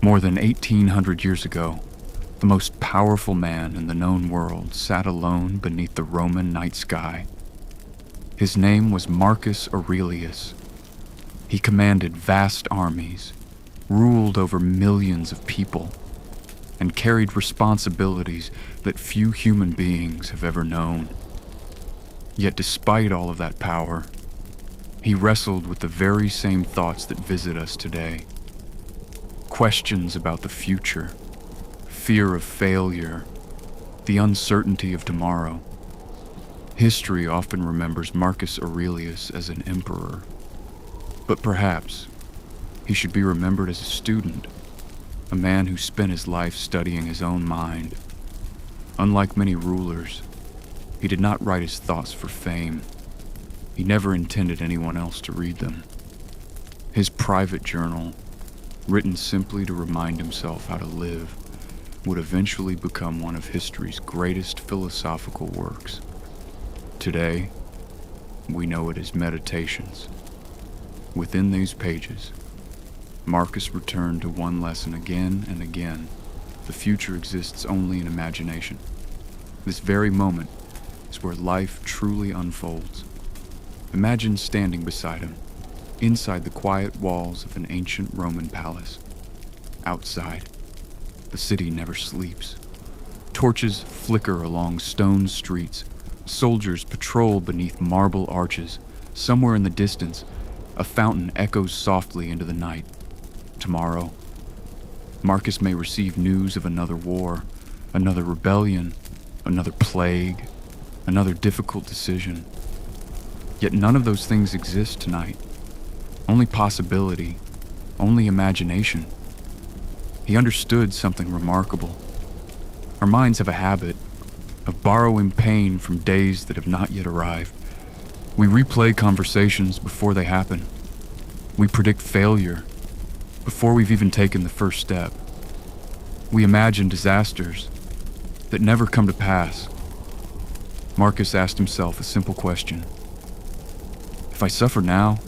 More than 1800 years ago, the most powerful man in the known world sat alone beneath the Roman night sky. His name was Marcus Aurelius. He commanded vast armies, ruled over millions of people, and carried responsibilities that few human beings have ever known. Yet despite all of that power, he wrestled with the very same thoughts that visit us today. Questions about the future, fear of failure, the uncertainty of tomorrow. History often remembers Marcus Aurelius as an emperor, but perhaps he should be remembered as a student, a man who spent his life studying his own mind. Unlike many rulers, he did not write his thoughts for fame. He never intended anyone else to read them. His private journal, written simply to remind himself how to live, would eventually become one of history's greatest philosophical works. Today, we know it as Meditations. Within these pages, Marcus returned to one lesson again and again. The future exists only in imagination. This very moment is where life truly unfolds. Imagine standing beside him, inside the quiet walls of an ancient Roman palace. Outside, the city never sleeps. Torches flicker along stone streets. Soldiers patrol beneath marble arches. Somewhere in the distance, a fountain echoes softly into the night. Tomorrow, Marcus may receive news of another war, another rebellion, another plague, another difficult decision. Yet none of those things exist tonight. Only possibility, only imagination. He understood something remarkable. Our minds have a habit of borrowing pain from days that have not yet arrived. We replay conversations before they happen. We predict failure before we've even taken the first step. We imagine disasters that never come to pass. Marcus asked himself a simple question. If I suffer now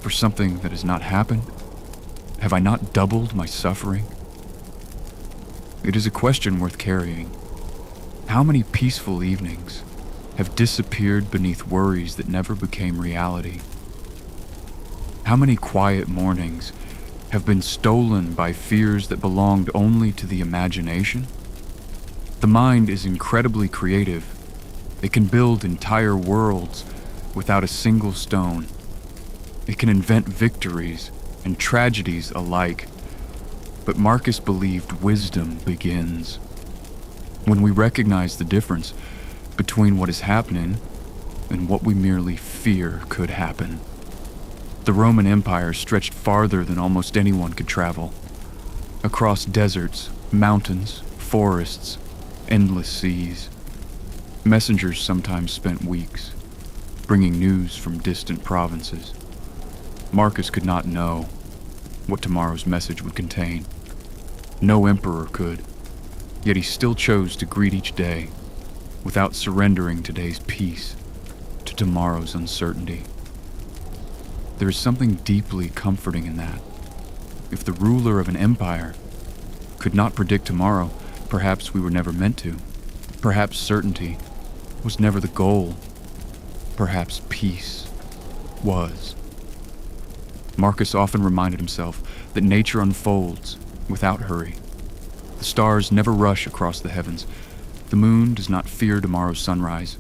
for something that has not happened, have I not doubled my suffering? It is a question worth carrying. How many peaceful evenings have disappeared beneath worries that never became reality? How many quiet mornings have been stolen by fears that belonged only to the imagination? The mind is incredibly creative. It can build entire worlds without a single stone. It can invent victories and tragedies alike. But Marcus believed wisdom begins when we recognize the difference between what is happening and what we merely fear could happen. The Roman Empire stretched farther than almost anyone could travel. Across deserts, mountains, forests, endless seas. Messengers sometimes spent weeks, bringing news from distant provinces. Marcus could not know what tomorrow's message would contain. No emperor could, yet he still chose to greet each day without surrendering today's peace to tomorrow's uncertainty. There is something deeply comforting in that. If the ruler of an empire could not predict tomorrow, perhaps we were never meant to. Perhaps certainty was never the goal. Perhaps peace was. Marcus often reminded himself that nature unfolds without hurry. The stars never rush across the heavens. The moon does not fear tomorrow's sunrise.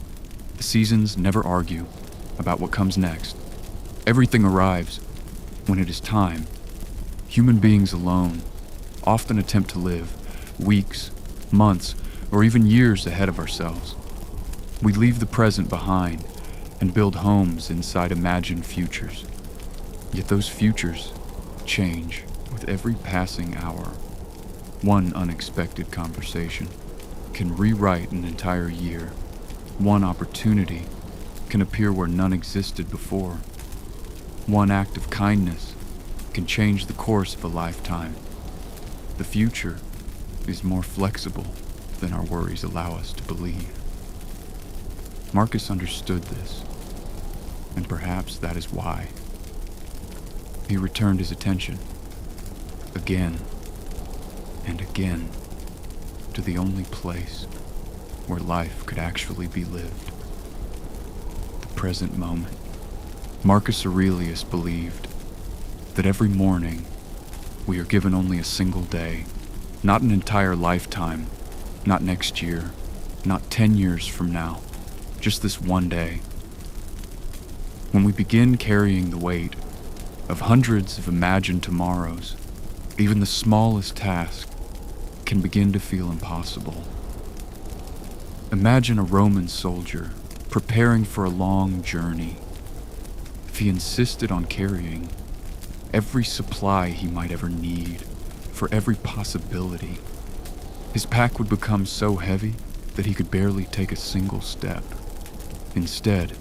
The seasons never argue about what comes next. Everything arrives when it is time. Human beings alone often attempt to live weeks, months, or even years ahead of ourselves. We leave the present behind and build homes inside imagined futures. Yet those futures change with every passing hour. One unexpected conversation can rewrite an entire year. One opportunity can appear where none existed before. One act of kindness can change the course of a lifetime. The future is more flexible than our worries allow us to believe. Marcus understood this, and perhaps that is why he returned his attention again and again to the only place where life could actually be lived. The present moment. Marcus Aurelius believed that every morning we are given only a single day, not an entire lifetime, not next year, not 10 years from now, just this one day. When we begin carrying the weight of hundreds of imagined tomorrows, even the smallest task can begin to feel impossible. Imagine a Roman soldier preparing for a long journey. If he insisted on carrying every supply he might ever need for every possibility, his pack would become so heavy that he could barely take a single step. Instead,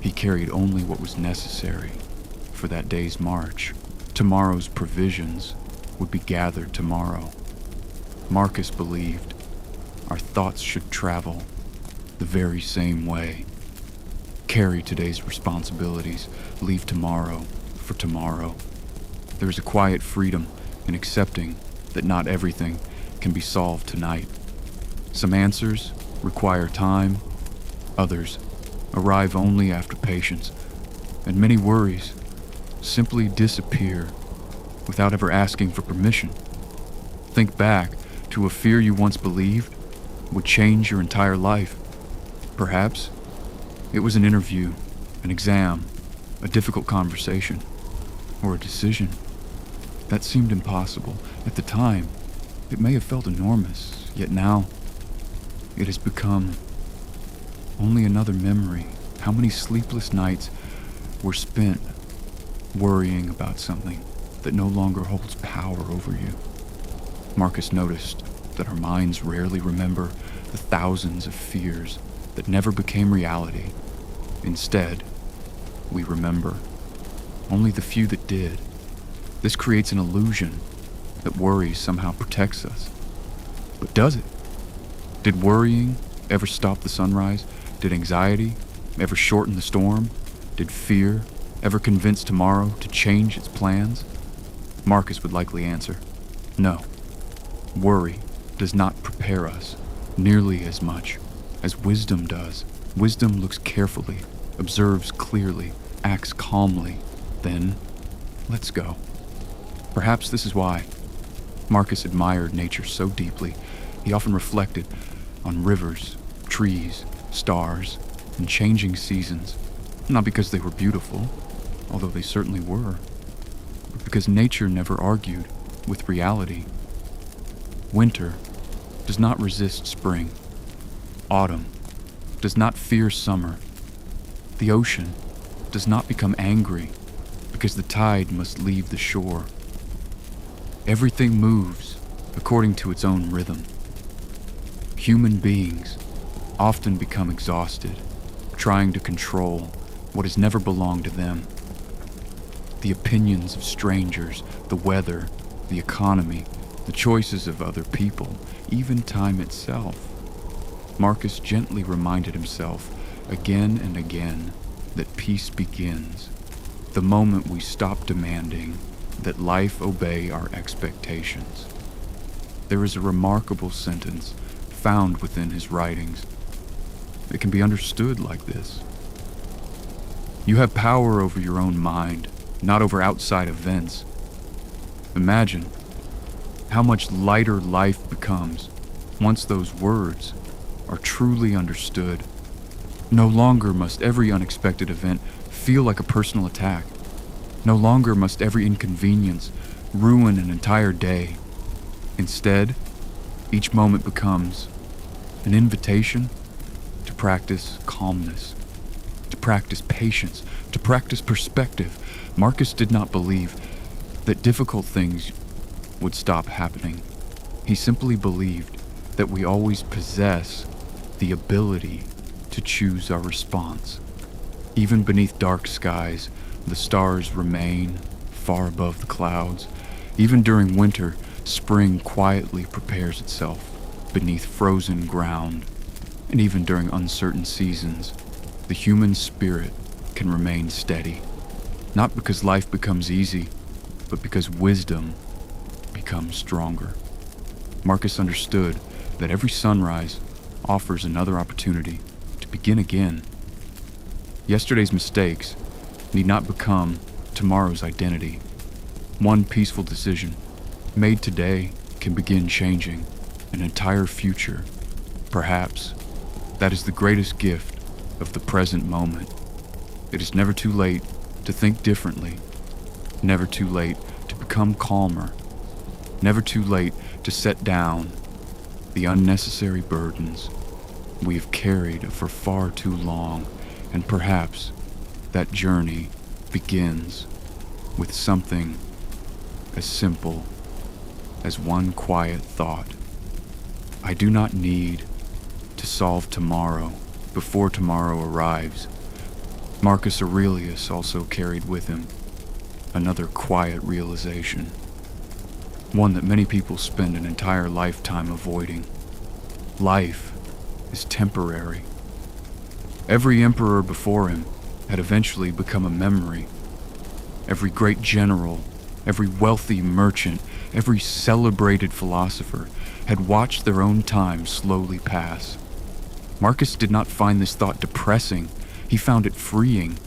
he carried only what was necessary for that day's march. Tomorrow's provisions would be gathered tomorrow. Marcus believed our thoughts should travel the very same way. Carry today's responsibilities, leave tomorrow for tomorrow. There is a quiet freedom in accepting that not everything can be solved tonight. Some answers require time, others arrive only after patience, and many worries simply disappear without ever asking for permission. Think back to a fear you once believed would change your entire life. Perhaps it was an interview, an exam, a difficult conversation, or a decision that seemed impossible. At the time, it may have felt enormous, yet now it has become only another memory. How many sleepless nights were spent worrying about something that no longer holds power over you? Marcus noticed that our minds rarely remember the thousands of fears that never became reality. Instead, we remember only the few that did. This creates an illusion that worry somehow protects us. But does it? Did worrying ever stop the sunrise? Did anxiety ever shorten the storm? Did fear ever convince tomorrow to change its plans? Marcus would likely answer, no. Worry does not prepare us nearly as much as wisdom does. Wisdom looks carefully, observes clearly, acts calmly, then lets go. Perhaps this is why Marcus admired nature so deeply. He often reflected on rivers, trees, stars, and changing seasons, not because they were beautiful, although they certainly were, but because nature never argued with reality. Winter does not resist spring. Autumn does not fear summer. The ocean does not become angry because the tide must leave the shore. Everything moves according to its own rhythm. Human beings often become exhausted trying to control what has never belonged to them. The opinions of strangers, the weather, the economy, the choices of other people, even time itself. Marcus gently reminded himself again and again that peace begins the moment we stop demanding that life obey our expectations. There is a remarkable sentence found within his writings. It can be understood like this. You have power over your own mind, not over outside events. Imagine how much lighter life becomes once those words are truly understood. No longer must every unexpected event feel like a personal attack. No longer must every inconvenience ruin an entire day. Instead, each moment becomes an invitation to practice calmness, to practice patience, to practice perspective. Marcus did not believe that difficult things would stop happening. He simply believed that we always possess the ability to choose our response. Even beneath dark skies, the stars remain far above the clouds. Even during winter, spring quietly prepares itself beneath frozen ground. And even during uncertain seasons, the human spirit can remain steady. Not because life becomes easy, but because wisdom becomes stronger. Marcus understood that every sunrise offers another opportunity to begin again. Yesterday's mistakes need not become tomorrow's identity. One peaceful decision made today can begin changing an entire future. Perhaps that is the greatest gift of the present moment. It is never too late to think differently, never too late to become calmer, never too late to set down the unnecessary burdens we have carried for far too long, and perhaps that journey begins with something as simple as one quiet thought. I do not need to solve tomorrow before tomorrow arrives. Marcus Aurelius also carried with him another quiet realization, one that many people spend an entire lifetime avoiding. Life is temporary. Every emperor before him had eventually become a memory. Every great general, every wealthy merchant, every celebrated philosopher had watched their own time slowly pass. Marcus did not find this thought depressing. He found it freeing.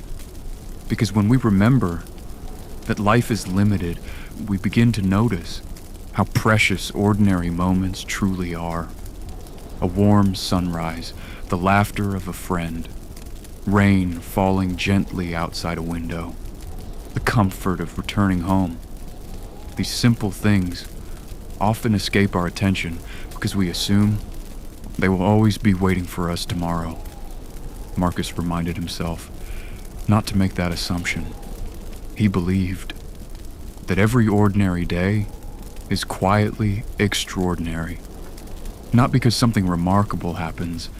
Because when we remember that life is limited, we begin to notice how precious ordinary moments truly are. A warm sunrise, the laughter of a friend, rain falling gently outside a window, the comfort of returning home. These simple things often escape our attention because we assume they will always be waiting for us tomorrow. Marcus reminded himself not to make that assumption. He believed that every ordinary day is quietly extraordinary, not because something remarkable happens,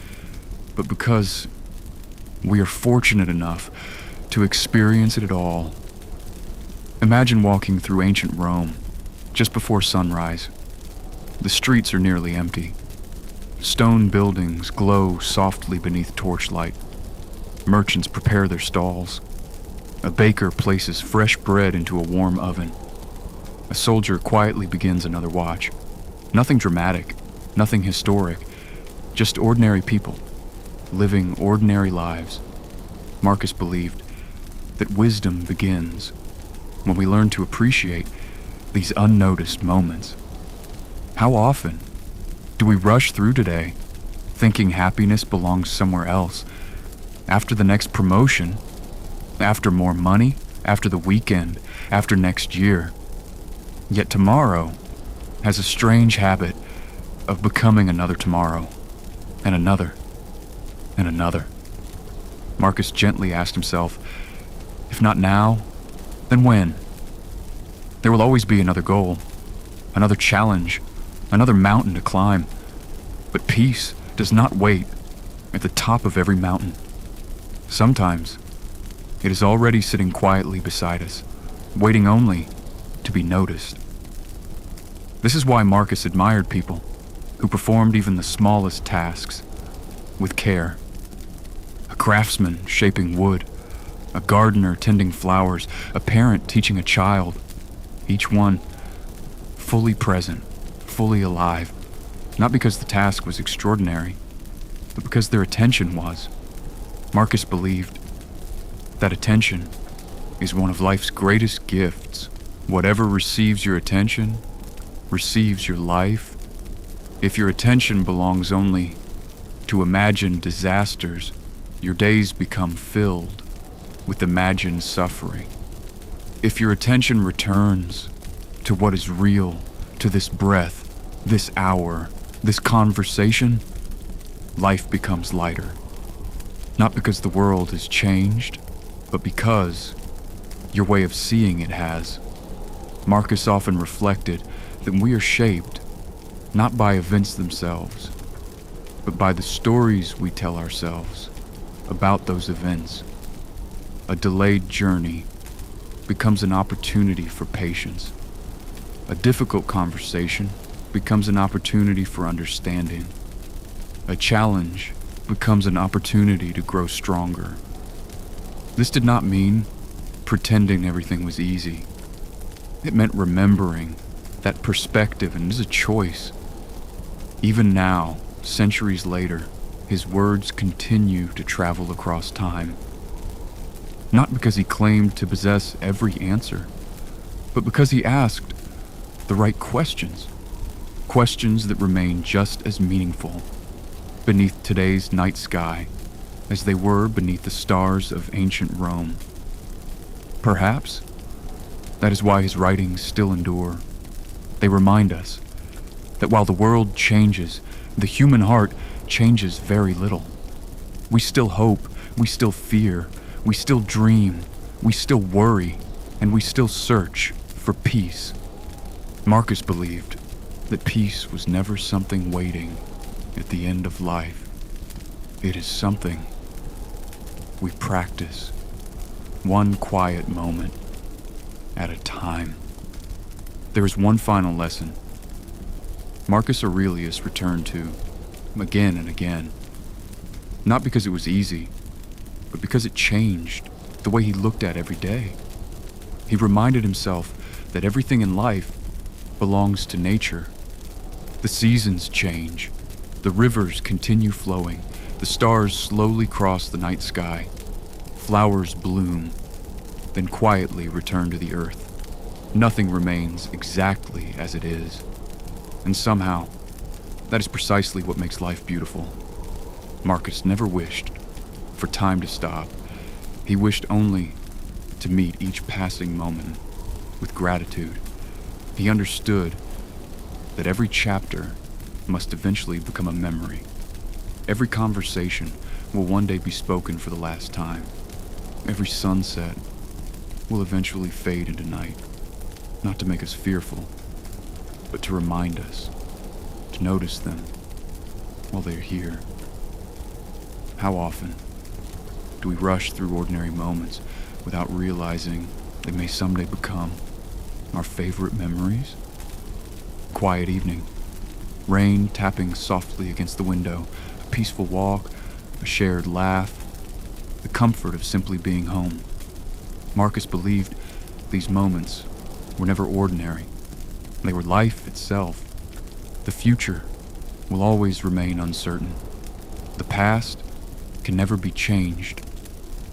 but because we are fortunate enough to experience it at all. Imagine walking through ancient Rome just before sunrise. The streets are nearly empty. Stone buildings glow softly beneath torchlight. Merchants prepare their stalls. A baker places fresh bread into a warm oven. A soldier quietly begins another watch. Nothing dramatic, nothing historic, just ordinary people living ordinary lives. Marcus believed that wisdom begins when we learn to appreciate these unnoticed moments. How often do we rush through today, thinking happiness belongs somewhere else, after the next promotion, after more money, after the weekend, after next year? Yet tomorrow has a strange habit of becoming another tomorrow, and another, and another. Marcus gently asked himself, if not now, then when? There will always be another goal, another challenge, another mountain to climb. But peace does not wait at the top of every mountain. Sometimes it is already sitting quietly beside us, waiting only to be noticed. This is why Marcus admired people who performed even the smallest tasks with care. A craftsman shaping wood, a gardener tending flowers, a parent teaching a child, each one fully present, fully alive, not because the task was extraordinary, but because their attention was. Marcus believed that attention is one of life's greatest gifts. Whatever receives your attention receives your life. If your attention belongs only to imagined disasters, your days become filled with imagined suffering. If your attention returns to what is real, to this breath, this hour, this conversation, life becomes lighter. Not because the world has changed, but because your way of seeing it has. Marcus often reflected that we are shaped not by events themselves, but by the stories we tell ourselves about those events. A delayed journey becomes an opportunity for patience. A difficult conversation becomes an opportunity for understanding. A challenge becomes an opportunity to grow stronger. This did not mean pretending everything was easy. It meant remembering that perspective, and it is a choice, Even now, centuries later, his words continue to travel across time. Not because he claimed to possess every answer, but because he asked the right questions. Questions that remain just as meaningful beneath today's night sky as they were beneath the stars of ancient Rome. Perhaps that is why his writings still endure. They remind us that while the world changes, the human heart changes very little. We still hope, we still fear, we still dream, we still worry, and we still search for peace. Marcus believed that peace was never something waiting at the end of life. It is something we practice, one quiet moment at a time. There is one final lesson Marcus Aurelius returned to again and again. Not because it was easy, but because it changed the way he looked at every day. He reminded himself that everything in life belongs to nature. The seasons change, the rivers continue flowing, the stars slowly cross the night sky, flowers bloom, then quietly return to the earth. Nothing remains exactly as it is. And somehow, that is precisely what makes life beautiful. Marcus never wished for time to stop. He wished only to meet each passing moment with gratitude. He understood that every chapter must eventually become a memory. Every conversation will one day be spoken for the last time. Every sunset will eventually fade into night, not to make us fearful, but to remind us to notice them while they are here. How often do we rush through ordinary moments without realizing they may someday become our favorite memories? Quiet evening, rain tapping softly against the window, a peaceful walk, a shared laugh, the comfort of simply being home. Marcus believed these moments were never ordinary. They were life itself. The future will always remain uncertain. The past can never be changed.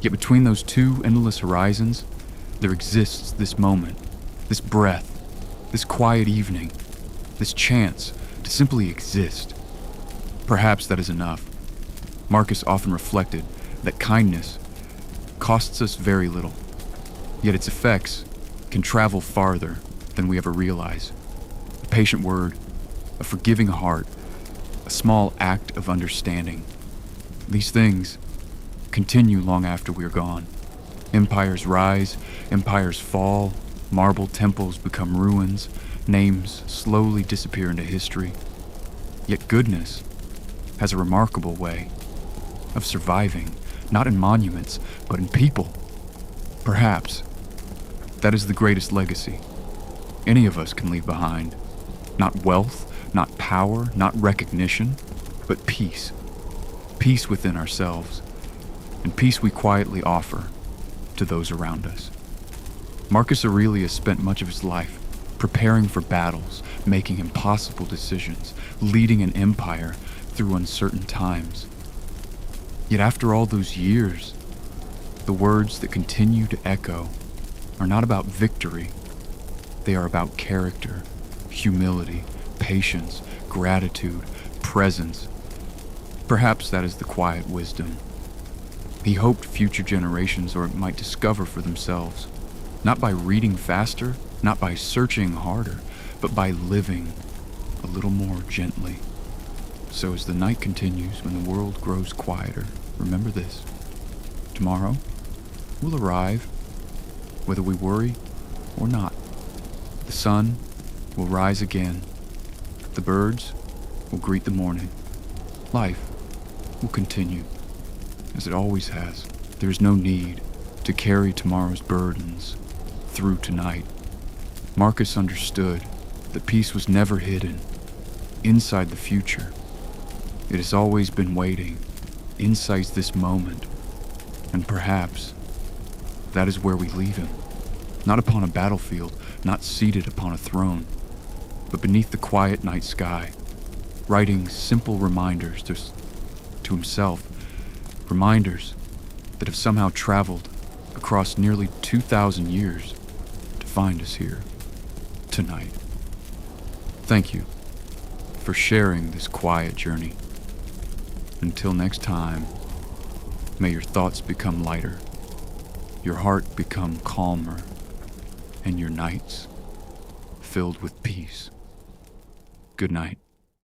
Yet between those two endless horizons, there exists this moment, this breath, this quiet evening, this chance to simply exist. Perhaps that is enough. Marcus often reflected that kindness costs us very little, yet its effects can travel farther than we ever realize. A patient word, a forgiving heart, a small act of understanding. These things continue long after we are gone. Empires rise, empires fall, marble temples become ruins, names slowly disappear into history. Yet goodness has a remarkable way of surviving, not in monuments, but in people. Perhaps that is the greatest legacy any of us can leave behind. Not wealth, not power, not recognition, but peace. Peace within ourselves, and peace we quietly offer to those around us. Marcus Aurelius spent much of his life preparing for battles, making impossible decisions, leading an empire through uncertain times. Yet after all those years, the words that continue to echo are not about victory. They are about character, humility, patience, gratitude, presence. Perhaps that is the quiet wisdom he hoped future generations might discover for themselves, not by reading faster, not by searching harder, but by living a little more gently. So as the night continues, when the world grows quieter, remember this: tomorrow will arrive, whether we worry or not. The sun will rise again. The birds will greet the morning. Life will continue, as it always has. There is no need to carry tomorrow's burdens through tonight. Marcus understood that peace was never hidden inside the future. It has always been waiting inside this moment, and perhaps that is where we leave him. Not upon a battlefield, not seated upon a throne, but beneath the quiet night sky, writing simple reminders to himself, reminders that have somehow traveled across nearly 2,000 years to find us here tonight. Thank you for sharing this quiet journey. Until next time, may your thoughts become lighter, your heart become calmer, and your nights filled with peace. Good night.